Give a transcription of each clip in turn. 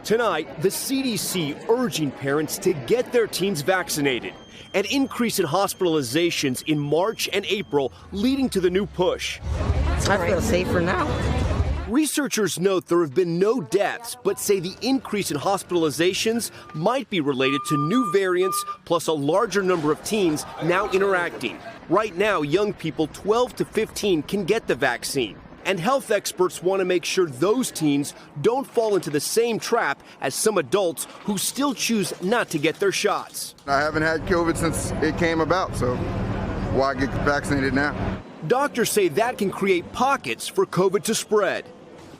Tonight, the CDC urging parents to get their teens vaccinated. An increase in hospitalizations in March and April leading to the new push. I feel safer now. Researchers note there have been no deaths, but say the increase in hospitalizations might be related to new variants, plus a larger number of teens now interacting. Right now, young people 12 to 15 can get the vaccine. And health experts want to make sure those teens don't fall into the same trap as some adults who still choose not to get their shots. I haven't had COVID since it came about, so why get vaccinated now? Doctors say that can create pockets for COVID to spread.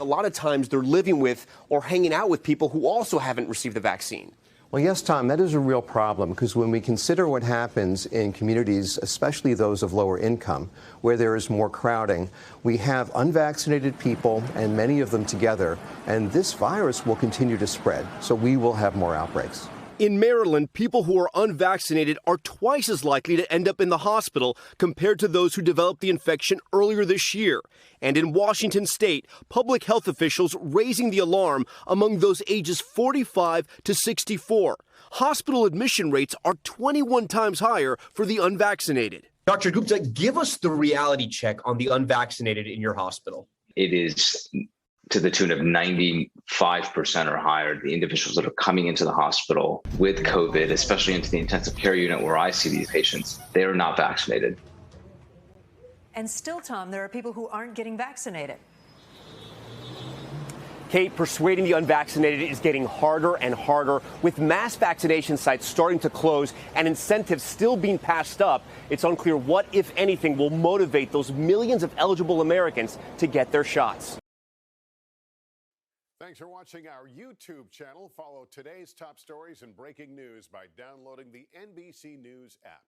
A lot of times they're living with or hanging out with people who also haven't received the vaccine. Well, yes, Tom, that is a real problem because when we consider what happens in communities, especially those of lower income, where there is more crowding, we have unvaccinated people and many of them together, and this virus will continue to spread, so we will have more outbreaks. In Maryland, people who are unvaccinated are twice as likely to end up in the hospital compared to those who developed the infection earlier this year. And in Washington state, public health officials raising the alarm among those ages 45 to 64. Hospital admission rates are 21 times higher for the unvaccinated. Dr. Gupta, give us the reality check on the unvaccinated in your hospital. It is to the tune of 95% or higher, the individuals that are coming into the hospital with COVID, especially into the intensive care unit where I see these patients, they are not vaccinated. And still, Tom, there are people who aren't getting vaccinated. Kate, persuading the unvaccinated is getting harder and harder. With mass vaccination sites starting to close and incentives still being passed up, it's unclear what, if anything, will motivate those millions of eligible Americans to get their shots. Thanks for watching our YouTube channel. Follow today's top stories and breaking news by downloading the NBC News app.